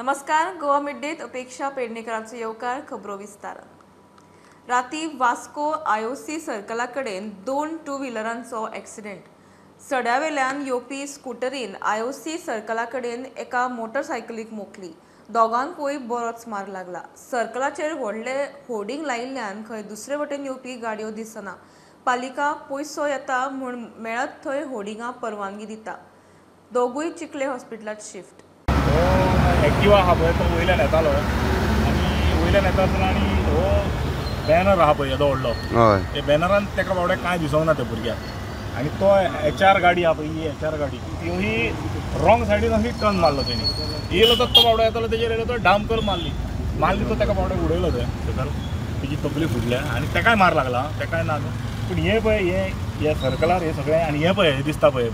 नमस्कार, गोवा मिड्डेत अपेक्षा पेडणेकरांचो येवकार खबरो विस्तार। राती वास्को IOC सर्कला कडेन 2 टू व्हीलरांचो ॲक्सिडेंट। सड्यावेल्यान येवपी स्कूटरीन IOC सर्कला कडेन एका मोटरसायकलीक मोखली। दोगांकूय बरोच मार लागला। सर्कलाचेर व्हडले होर्डिंग लायिल्ल्यान खंय दुसरे वटेन येवपी गाडयो दिसना। पालिका पयसो येता म्हूण मेळत थंय होर्डिंगां परवानगी दिता। दोगूय चिखले हॉस्पिटलात शिफ्ट। एक्टिवा आहा पळय तो वयल्यान येतालो आनी वयल्यान येता आसतना आनी हो बॅनर आहा पळय येदो व्हडलो ते बॅनरान तेका बावड्याक कांय दिसूंक ना त्या भुरग्याक आनी तो HR गाडी आहा पळय ही HR गाडी ही रॉंग सायडीन अशी टर्न मारलो तेणी येयलो तो बावडो येतालो तेजेर येयलो तो डामकर मारली तो तेका बावड्याक उडयलो थंय सकल तेजी तकली फुटल्या आनी तेकाय मार लागला तेकाय ना पूण हे पळय हे सर्कलार हे सगळें आनी हे पळय हे दिसता पळय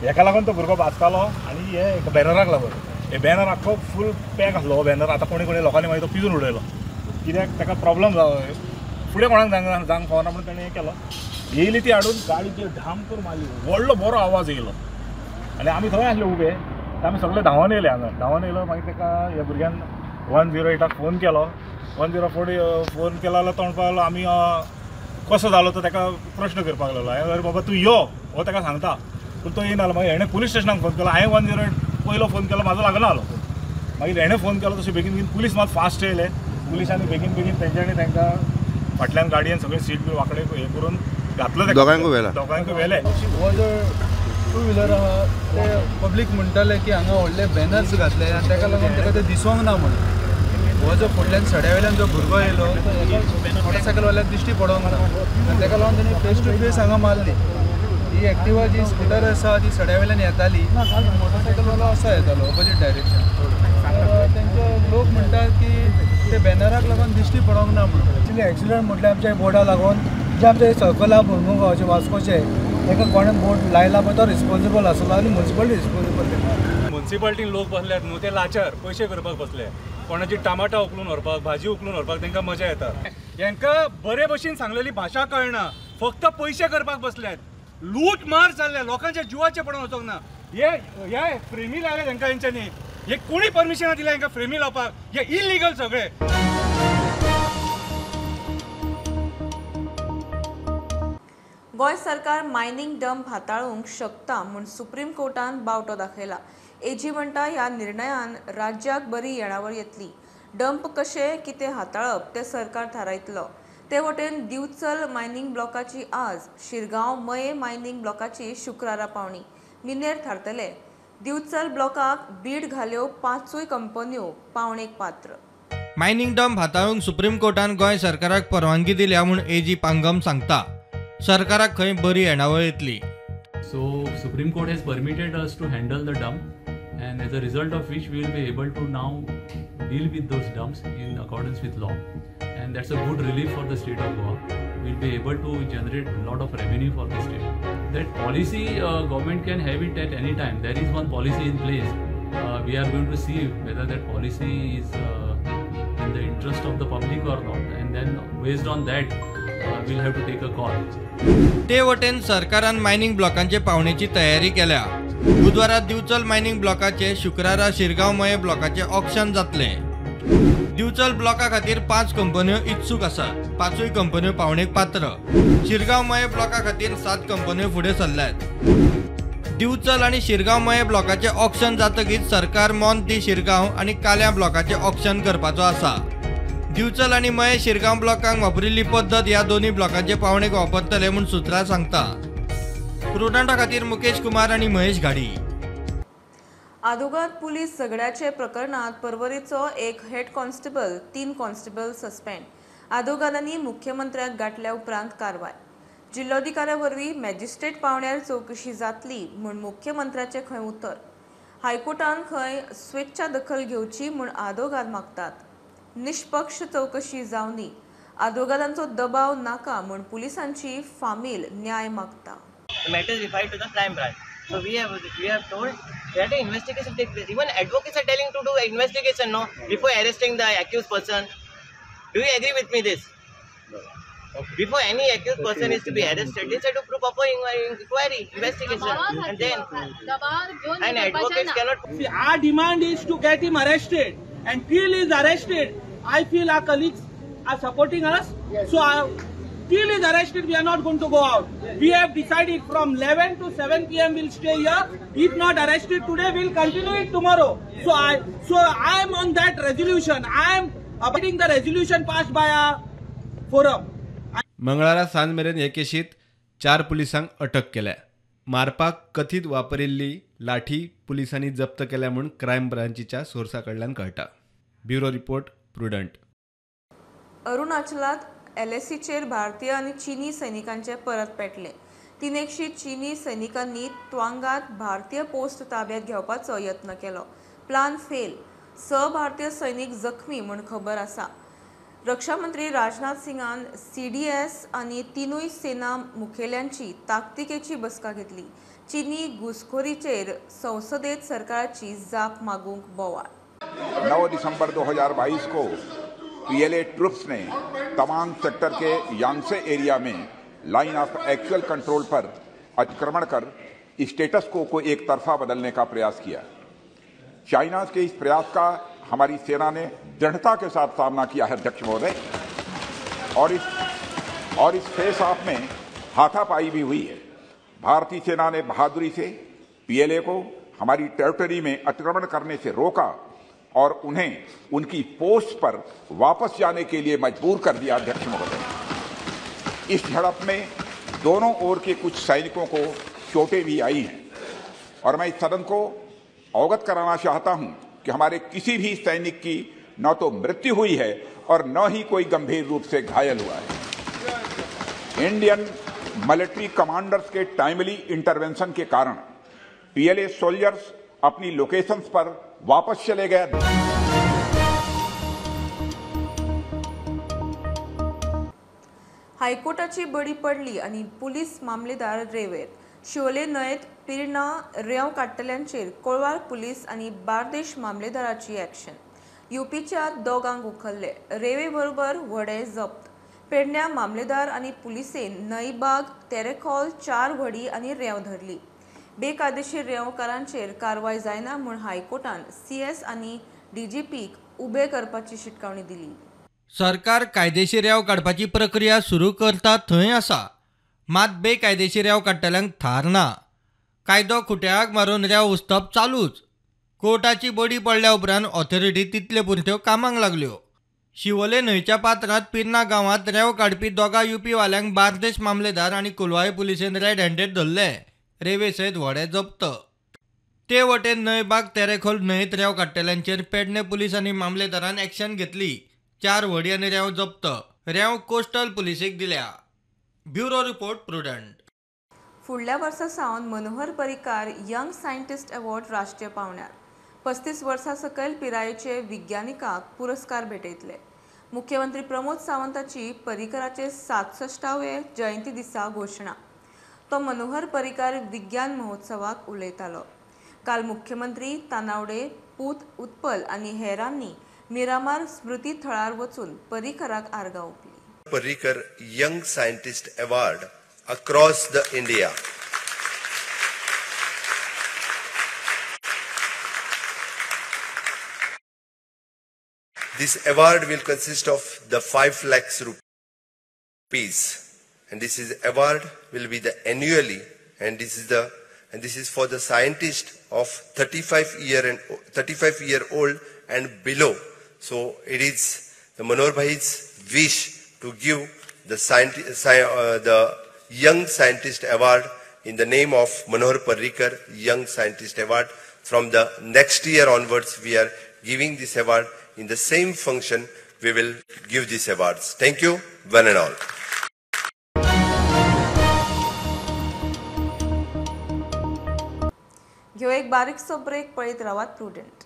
हेका लागून तो भुरगो भाजतालो आनी हे बॅनराक लागून हे बॅनर आख्खो फूल पॅक आसलो हो बॅनर आतां कोणी लोकांनी मागीर तो पिजून उडयलो कित्याक ताका प्रॉब्लम जालो फुडें कोणाक जावंक फावना म्हणून ताणें हें केलो येयली ती हाडून गाडीचेर ढामकर मारली व्हडलो बरो आवाज येयलो आनी आमी थंय आसले उबे आमी सगळे धांवन येयले हांगा धांवन येयलो मागीर ताका ह्या भुरग्यान 108 फोन केलो 104 फोन केलो जाल्यार तो म्हणपाक लागलो आमी कसो जालो तो ताका प्रश्न करपाक लागलो हांवें अरे बाबा तूं यो हो ताका सांगता पूण तो येयना मागीर हेणें पुलीस स्टेशनाक फोन केलो हांवें 108 पयलो फोन केलो म्हाजो लागना जालो मागीर हेणें फोन केलो तशें बेगीन पुलीस मात फास्ट येयले पुलिसांनी बेगीन तेंच्यांनी तांकां फाटल्यान गाडयेन सगळें सीट बी वांकडे हे करून घातलो दोगांयकूय व्हेले हो जो टू व्हिलर आहा ते पब्लीक म्हणटाले की हांगा व्हडले बॅनर्स घातले आनी ताका लागून ताका ते दिसूंक ना म्हणून हो जो फुडल्यान सड्या वयल्यान जो भुरगो येयलो मोटरसायकलवाल्याक दिश्टी पडोंक ना आनी ताका लागून ताणी फेस टू फेस हांगा मारली ही एक्टिवा जी स्कूटर आसा ती सड्या वयल्यान येताली मोटरसायकलवालो असो येतालो ऑपोजीट डायरेक्शन तेंचे लोक म्हणटात की ते बॅनराक लागून दिश्टी पडोंक ना म्हणून एक्चुली एक्सिडंट म्हटल्यार आमच्या बोर्डा लागून जे आमचे सर्कला मुरमुगांवचे वास्कोचे ताका कोणें बोर्ड लायला पळय तो रिस्पॉन्सिबल आसलो आनी म्युन्सिपालिटी रिस्पॉन्सिबल म्युन्सिपालिटीन लोक बसल्यात न्हू ते लाचार पयशे करपाक बसले कोणाची टमाटा उखलून व्हरपाक भाजी उखलून व्हरपाक तांकां मजा येता हांकां बरे भशेन सांगलेली भाशा कळना फक्त पयशे करपाक बसल्यात लूट मार जाल्ले लोकांच्या जिवाचे पडून वचोंक ना हे फ्रेमी लायले तांकां हेंच्यांनी हे कोणी परमिशनां दिल्या हांकां फ्रेमी लावपाक हे इलिगल सगळे गोंय सरकार मायनिंग डंप हाताळूंक शकता म्हूण सुप्रीम कोर्टान बावटो दाखयला AG म्हणटा ह्या निर्णयान राज्याक बरी येणावळ येतली डंप कशे कितें हाताळप ते सरकार थारायतलो ते वटेन दिवचल मायनिंग ब्लॉकाची आज शिरगांव मये मायनिंग ब्लॉकाची शुक्रारा पावणी मिनेर थारतले दिवचल ब्लॉकाक बीड घाल्यो 5 कंपन्यो पावणेक पात्र मायनिंग डंप हाताळूंक सुप्रीम कोर्टान गोंय सरकाराक परवानगी दिल्या म्हूण AG पांगम सांगता सरकाराक खंय बरी येणावळ येतली So Supreme Court has permitted us to handle the dump and as a result of which we will be able to now deal with those dumps in accordance with law and that's a good relief for the state of Goa. We will be able to generate a lot of revenue for the state. That policy government can have it at any time. There is one policy in place. We are going to see whether that policy is in the interest of the public or not and then based on that we'll have to take a call. ते वटेन सरकारान mining ब्लॉकांचे पावणेची तयारी केल्या बुधवारा Bicholim mining ब्लॉकाचे शुक्रारा शिरगांव मये ब्लॉकाचे auction जातले दिवचल ब्लॉका खातीर 5 कंपन्यो इत्सूक आसात 5 कंपन्यो पावणेक पात्र शिरगांव मये ब्लॉका खातीर 7 कंपन्यो फुडें सरल्यात दिवचल आनी शिरगांव मये ब्लॉकाचे ऑक्शन जातकीच सरकार मोंती शिरगांव आनी काल्या ब्लॉकाचे ऑक्शन करपाचो आसा दिवचल आनी मये शिरगांव ब्लॉकांक वापरिल्ली पद्दत ह्या दोन्ही ब्लॉकांचे पावणेक वापरतले म्हूण सुत्रां सांगता प्रुडंटा खातीर मुकेश कुमार आनी महेश घाडी आदोगाद पुलीस झगड्याचे प्रकरणात परवरीचो एक हेड कॉन्स्टेबल 3 कॉन्स्टेबल सस्पेंड आदोगादांनी मुख्यमंत्र्याक गाठल्या उपरांत कारवाय जिल्लोधिकाऱ्या वरवीं मॅजिस्ट्रेट पावण्यार चवकशी जातली म्हूण मुख्यमंत्र्याचे खंय उतर हायकोर्टान खंय स्वेच्छा दखल घेवची म्हूण आदोगाद मागतात निष्पक्ष चौकशी जावनी आदोगादांचो दबाव नाका म्हूण पुलिसांची फामील न्याय मागता matter is referred to the crime branch so we have told that an investigation take place even advocates are telling to do investigation no before arresting the accused person do you agree with me this before any accused person is to be arrested they have to do proper inquiry investigation and then and advocates cannot our demand is to get him arrested and till he is arrested, I feel our colleagues are supporting us. So till he is arrested, we are not going to go out. We have decided from 11 to 7 p.m. we'll stay here. If not arrested today, we'll continue it tomorrow. So I am on that resolution. I am abiding the resolution passed by our forum. मंगळारा सांज मेरेन हे केशीत 4 पुलिसांक अटक केल्या. मारपाक कथीत वापरिल्ली लाठी पुलिसांनी जप्त केल्या म्हणून क्रायम ब्रांचीच्या सोर्सा कडल्यान कळटा. Bureau report Prudent. अरुणाचलात LACचेर भारतीय आणि चीनी सैनिकांचे परत पेटले. 300 चीनी सैनिकांनी त्वांगात भारतीय पोस्ट ताब्यात घेवपाचो यत्न केलो. Plan fail. 6 भारतीय सैनिक जखमी म्हूण खबर आसा. रक्षा मंत्री राजनाथ सिंगान CDS आणि 3 सेना मुखेल्यांची ताकतिकेची बसका घेतली. चीनी घुसखोरीचेर संसदेत सरकाराची जाप मागूंक बोवाळ. 9 दिसंबर 2022 को PLA ट्रुप्स ने तवांग सेक्टर के यांगसे एरिया में लाइन ऑफ एक्चुअल कंट्रोल पर अतिक्रमण कर स्टेटस को एक तरफा बदलने का प्रयास किया. चाइना के इस प्रयास का हमारी सेना ने दृढ़ता के साथ सामना किया है अध्यक्ष महोदय, और इस फेस ऑफ में हाथापाई भी हुई है. भारतीय सेना ने बहादुरी से PLA को हमारी टेरिटरी में अतिक्रमण करने से रोका और उन्हें उनकी पोस्ट पर वापस जाने के लिए मजबूर कर दिया अध्यक्ष महोदय. इस झड़प में दोनों ओर के कुछ सैनिकों को चोटें भी आई हैं और मैं इस सदन को अवगत कराना चाहता हूं कि हमारे किसी भी सैनिक की न तो मृत्यु हुई है और न ही कोई गंभीर रूप से घायल हुआ है. इंडियन मिलिट्री कमांडर्स के टाइमली इंटरवेंशन के कारण PLA सोल्जर्स अपनी लोकेशंस पर वापस चले गए. हायकोर्टाची बडी पडली आणि पुलीस मामलेदार रेवेर. शिवोले न्हंयेत पिरणा रेंव काडटल्यांचेर कोळवार पुलीस आणि बार्देश मामलेदाराची ॲक्शन. UPच्या दोगांक उखल्ले. रेवे बरोबर व्हडे जप्त. पेडण्या मामलेदार आणि पुलिसेन न्हंयबाग तेरेखोल 4 व्हडी आणि रेंव धरली. बेकायदेशीर रेंवकारांचेर कारवाय जायना म्हूण हायकोर्टान CS आणि DGPक उबे करपाची शिटकावणी दिली. सरकार कायदेशीर रेंव काडपाची प्रक्रिया सुरू करता थंय आसा, मात बेकायदेशीर रेंव काडटल्यांक थार ना. कायदो खुट्याक मारून रेंव उस्तप चालूच. कोर्टाची बडी पडल्या उपरांत ऑथॉरिटी तितले पुरत्यो कामाक लागल्यो. शिवोले न्हंयच्या पात्रांत पिर्ना गांवांत रेंव काडपी दोगा UP वाल्यांक बार्देश मामलेदार आनी कोलवाळे पुलिसेन रेड हँडेड धरले. रेवे सयत व्हडे जप्त. ते वटेन न्हंयबाग तेरेखोल न्हंयत रेंव काडटल्यांचेर पेडणे पुलीस आनी मामलेदारान ॲक्शन घेतली. 4 व्हडी आनी रेंव जप्त. रेंव कोस्टल पुलिसेक दिल्या. Bureau report Prudent. फुडल्या वर्सा सावन Manohar Parrikar young scientist award राष्ट्रीय पावण्यार. 35 वर्सां सकयल पिरायेचे विज्ञानिकांक पुरस्कार भेटयतले. मुख्यमंत्री प्रमोद सावंताची पर्रीकाराचे 67वे जयंती दिसा घोशणा. तो मनोहर पर्रीकार विज्ञान महोत्सवाक उलयतालो. काल मुख्यमंत्री तानावडे, पूत उत्पल आनी हेरांनी मिरामार स्मृती थळार वचून पर्रीकाराक आर्गां ओंपली. Parrikar Young Scientist Award across the India. This award will consist of the 5 lakhs rupees, and this is award will be the annually, and this is for the scientist of 35 year old and below. So it is the Manor Bhai's wish to give the Young Scientist Award in the name of Manohar Parrikar Young Scientist Award. From the next year onwards, we are giving this award in the same function. We will give these awards. Thank you, one and all. घेऊ एक बारीकसो break. पळयत रावात prudent.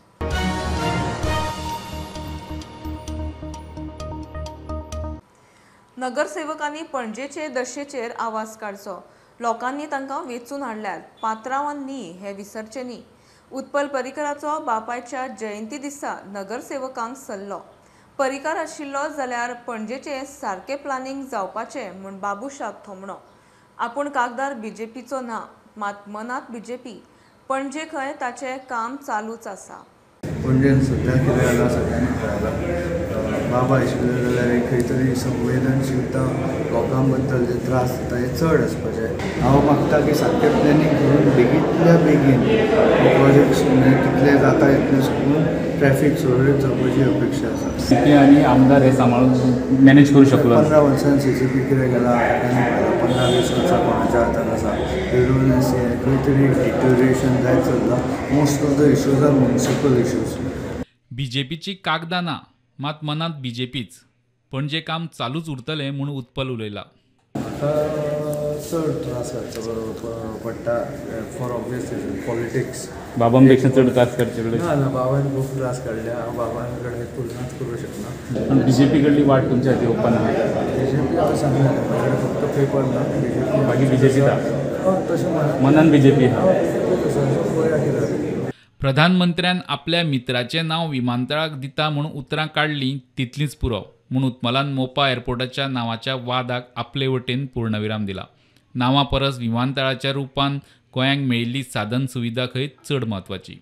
नगरसेवकांनी पणजेचे दशेचेर आवाज काडचो. लोकांनी तांकां वेचून हाडल्यात. पात्रांवांनी हे विसरचे न्ही. उत्पल पर्रीकाराचो बापायच्या जयंती दिसा नगरसेवकांक सल्लो. पर्रीकार आशिल्लो जाल्यार पणजेचे सारके प्लॅनिंग जावपाचें म्हूण बाबुशाक थोमणो. आपूण कागदार BJPचो ना, मात मनात BJP. पणजे खंय ताचें काम चालूच आसा. पणजेन सद्या कितें जाला सगळ्यांनी कळ्ळां बाबा आशिल्ले जाल्यार एक खंय तरी संवेदनशीलता लोकां बद्दल जे त्रास जाता हे चड आसपाचे हांव मागता की सारकें प्लॅनिंग करून बेगींतल्या बेगीन प्रोजेक्ट्स कितले जाता इतले सोडून ट्रॅफिक सुरळीत जावपाची अपेक्षा आसा आनी आमदार हे सांबाळून मॅनेज करूं शकलो 15 वर्सांन CCP कितें केलां 15-20 वर्सां कोणाच्या हातान आसा देडून खंय तरी डिटोरिएशन जायत चल्लां most of the issues are municipal issues BJPची कागदां ना मात मनांत BJPच पणजे काम चालूच उरतलें म्हूण उत्पल उलयला चड त्रास करचो पडटा फॉर ऑब्वियस रिजन पॉलिटिक्स बाबां पेक्षा चड त्रास करचे ना बाबान खूब त्रास काडले हांव बाबान कडेन तुलनाच करूं शकना BJP कडली वाट तुमच्या खातीर ओपन आहा BJP हांवें सांगलें म्हाजे कडेन फक्त पेपर ना BJP बाकी BJP आहा तशें मनान BJP आहा पळया कितें प्रधानमंत्र्यान आपल्या मित्राचें नांव विमानतळाक दिता म्हूण उतरां काडलीं तितलींच पुरो म्हूण उत्मलान मोपा एअरपोर्टाच्या नांवाच्या वादाक आपले वटेन पूर्णविराम दिला नांवा परस विमानतळाच्या रुपान गोंयांक मेळिल्ली साधन सुविधा खंय चड म्हत्वाची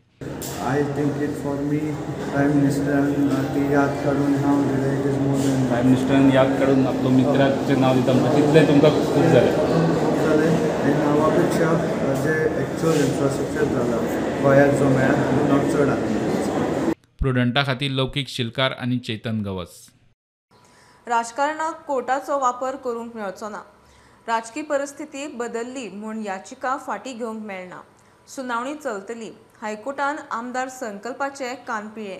I think it for me prime मिनिस्टरान ती याद काडून नांव दिलें it is more than prime मिनिस्टरान याद काडून आपलो मित्राचें नांव दिता म्हणटा तितलें तुमकां खूब जालें हे नांवा पेक्षा जे एक्चुअल इन्फ्रास्ट्रक्चर जाला गोंयाक जो मेळ्ळा तो चड आसा प्रुडंटा खातीर लौकीक शिलकार आनी चेतन गवस राजकारणाक कोर्टाचो वापर करूंक मेळचो ना राजकीय परिस्थिती बदलली म्हूण याचिका फाटीं घेवंक मेळना सुनावणी चलतली हायकोर्टान आमदार संकल्पाचे कान पिळे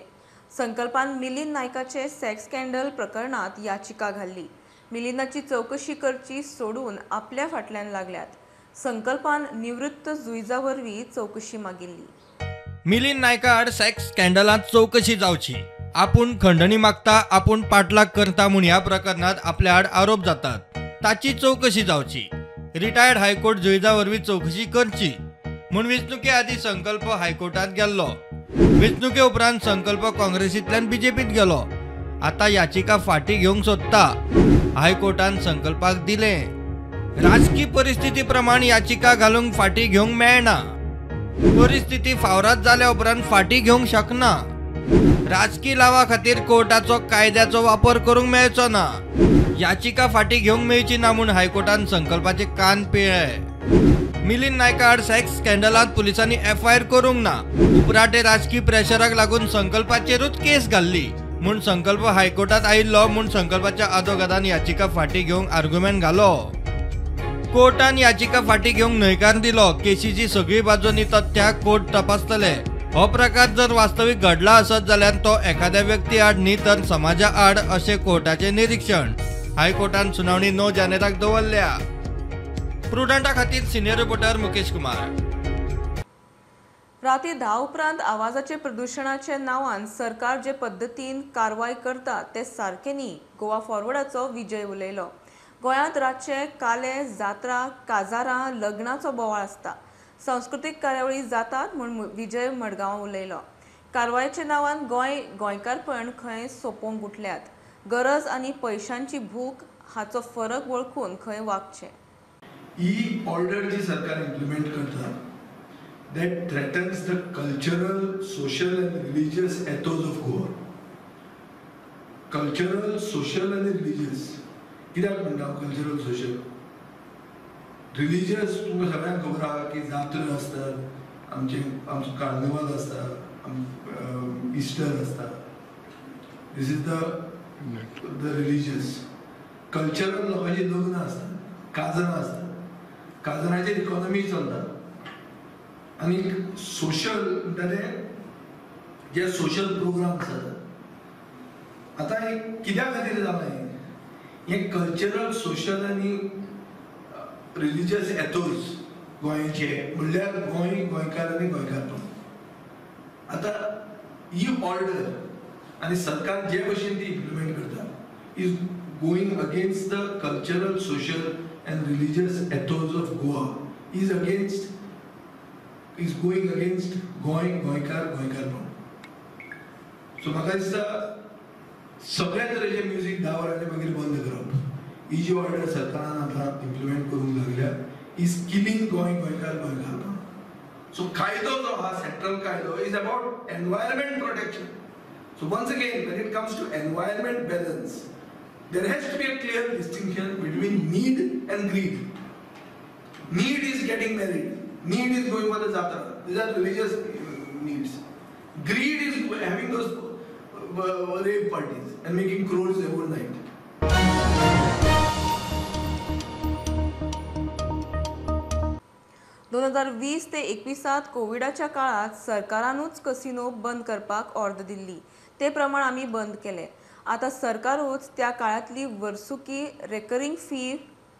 संकल्पान मिलिंद नायकाचे सेक्स स्कॅन्डल प्रकरणात याचिका घाल्ली मिलिंदाची चवकशी करची सोडून आपल्या फाटल्यान लागल्यात संकल्पान निवृत्त जुईजा वरवीं चवकशी मागिल्ली मिलिंद नायका आड सेक्स स्कॅन्डलांत चवकशी जावची आपूण खंडणी मागता आपूण पाठलाग करता म्हूण ह्या प्रकरणात आपल्या आड आरोप जातात ताची चवकशी जावची रिटायर्ड हायकोर्ट जुईजा वरवीं चवकशी करची म्हूण वेंचणुके आदी संकल्प हायकोर्टात गेल्लो वेंचणुके उपरांत संकल्प काँग्रेसींतल्यान BJPत गेलो आतां याचिका फाटीं घेवंक सोदता हायकोर्टान संकल्पाक दिलें राजकीय परिस्थिती प्रमाण याचिका घालूंक फाटीं घेवंक मेळना परिस्थिती फावरात जाल्या उपरांत फाटीं घेवंक शकना राजकीय लावा खातीर कोर्टाचो कायद्याचो वापर करूंक मेळचो ना याचिका फाटीं घेवंक मेळची ना म्हूण हायकोर्टान संकल्पाचे कान पिळे मिलिंद नायका आड सेक्स स्कॅन्डलांत पुलिसांनी FIR करूंक ना उपराटे राजकीय प्रेशराक लागून संकल्पाचेरूच केस घाल्ली म्हूण संकल्प हायकोर्टात आयिल्लो म्हूण संकल्पाच्या आदोगादान याचिका फाटीं घेवंक आर्ग्युमेंट घालो कोर्टान याचिका फाटीं घेवंक न्हयकार दिलो केसीची सगळी बाजूंनी तथ्यां कोर्ट तपासतले हो प्रकार जर वास्तवीक घडला आसत जाल्यार तो एखाद्या व्यक्ती आड न्ही तर समाजा आड अशें कोर्टाचें निरीक्षण हायकोर्टान सुनावणी 9 जानेराक दवरल्या प्रुडंटा खातीर सिनियर रिपोर्टर मुकेश कुमार राती 10 उपरांत आवाजाचे प्रदूषणाच्या नांवान सरकार जे पद्दतीन कारवाय करता ते सारके न्ही गोवा फॉरवर्डाचो विजय उलयलो गोंयांत रातचे काले जात्रा काजारां लग्नाचो बोवाळ आसता सांस्कृतीक कार्यावळी जातात म्हूण विजय मडगांव उलयलो कारवायेच्या नांवान गोंयकारपण खंय सोंपोवंक उठल्यात गरज आनी पयशांची भूक हाचो फरक वळखून खंय वागचें ही ऑर्डर जी सरकार इम्प्लिमेंट करता that threatens the cultural social and religious ethos of Goa cultural social आनी रिलिजियस कित्याक म्हणटा कल्चरल सोशल रिलिजियस तुमकां सगळ्यांक खबर आहा की जात्रा आसतात आमचो कार्निवल आसता इस्टर आसता this is the religious cultural लोकांची लग्न आसतात काजरां आसतात काजरांचेर इकॉनॉमी चलता आनी सोशल म्हणटा ते जे सोशल प्रोग्राम्स जातात आतां हे कित्या खातीर जालें हे कल्चरल सोशल आनी रिलिजियस एथोज गोंयचे म्हणल्यार गोंयकार आनी गोंयकारपण आतां ही ऑर्डर आनी सरकार जे भशेन ती इम्प्लिमेंट करता is going against the cultural social and religious ethos of Goa is going against गोंयकारपण सो म्हाका दिसता सगळ्या तरेचे म्युजीक 10 वरांचे मागीर बंद करप ही जी ऑर्डर सरकारान आतां इम्प्लिमेंट करूंक लागल्या इज किलिंग गोंयकार So कायदो जो हा सेंट्रल कायदो is about environment protection. So once again, when it comes to environment balance, there has to be a clear distinction between need and greed. Need is getting married. Need is going for the jatra. These are religious needs. Greed is having those rave parties and making crores overnight. दोन 2020 ते 21 कोविडाच्या काळात सरकारानूच casino बंद करपाक order Delhi. ते प्रमाण आम्ही बंद केले. आता सरकारूच त्या काळातली वर्सुकी रेकरिंग फी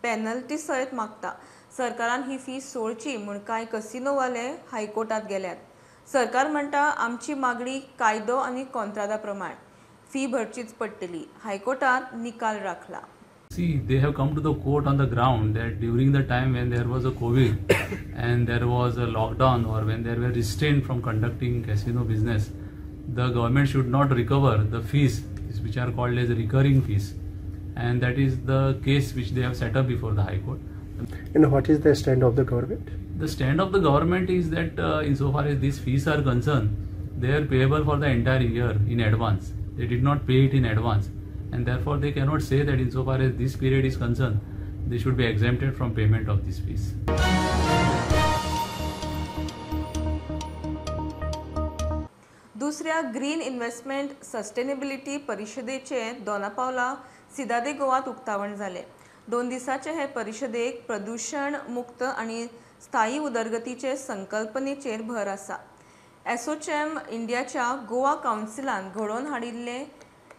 पेनल्टी सयत मागता. सरकारान ही फी सोडची म्हूण कांय कसिनोवाले हायकोर्टात गेल्यात. सरकार म्हणटा आमची मागणी कायदो आनी कंत्रादा प्रमाण फी भरचीच पडटली. हायकोर्टात निकाल राखला. See, they have come to the court on the ground that during the time when there was a COVID and there was a lockdown or when there were restrained from conducting casino business, the government should not recover the fees which are called as recurring fees, and that is the case which they have set up before the High Court. And what is the stand of the government? The stand of the government is that insofar as these fees are concerned, they are payable for the entire year in advance. They did not pay it in advance, and therefore they cannot say that insofar as this period is concerned, they should be exempted from payment of these fees. दुसऱ्या green investment sustainability परिशदेचे Dona Paula सिदादे गोवात उक्तावण जाले. 2 दिसाचे हे परिशदेक प्रदूषण मुक्त आणि स्थायी उदरगतीचे संकल्पनेचेर भर आसा. एसोचेम इंडियाच्या गोवा कावन्सिलान घडोवन हाडिल्ले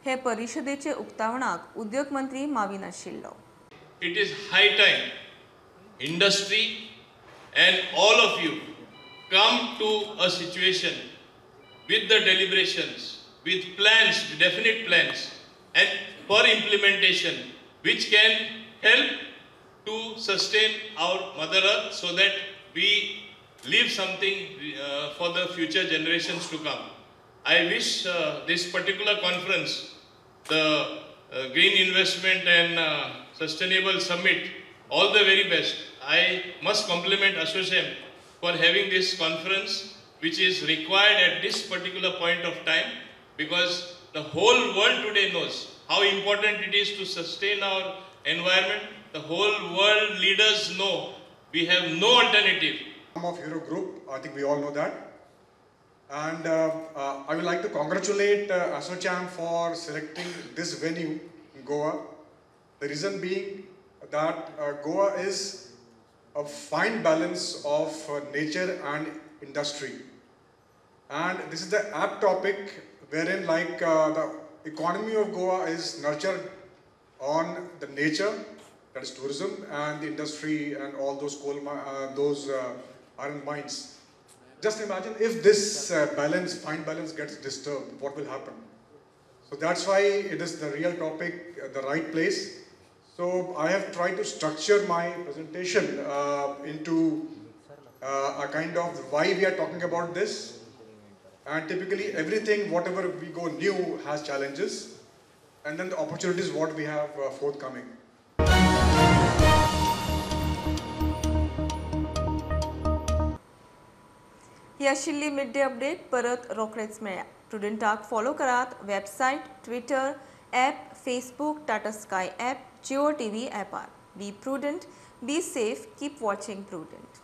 हे परिशदेचे उक्तावणाक उद्योग मंत्री माविन आशिल्लो. It is high time industry and all of you come to a situation with the deliberations, with plans, definite plans, and for implementation, which can help to sustain our Mother Earth so that we leave something for the future generations to come. I wish this particular conference, the Green Investment and Sustainable Summit, all the very best. I must compliment ASSOCHAM for having this conference, which is required at this particular point of time, because the whole world today knows how important it is to sustain our environment. The whole world leaders know we have no alternative. Of Hero Group, I think we all know that. And I would like to congratulate ASSOCHAM for selecting this venue in Goa. The reason being that Goa is a fine balance of nature and industry. And this is the apt topic wherein the economy of Goa is nurtured on the nature, that is tourism, and the industry and all those iron mines. Just imagine if this fine balance gets disturbed, what will happen? So that's why it is the real topic, the right place. So I have tried to structure my presentation into a kind of why we are talking about this. And typically everything, whatever we go new, has challenges, and then the opportunities what we have forthcoming. ही आशिल्ली mid day update. परत रोखडेच मेळया. प्रुडंटाक follow करात. Website, Twitter, app, Facebook, Tata Sky app, Jio TV ॲपार. Be Prudent, be safe, keep watching prudent.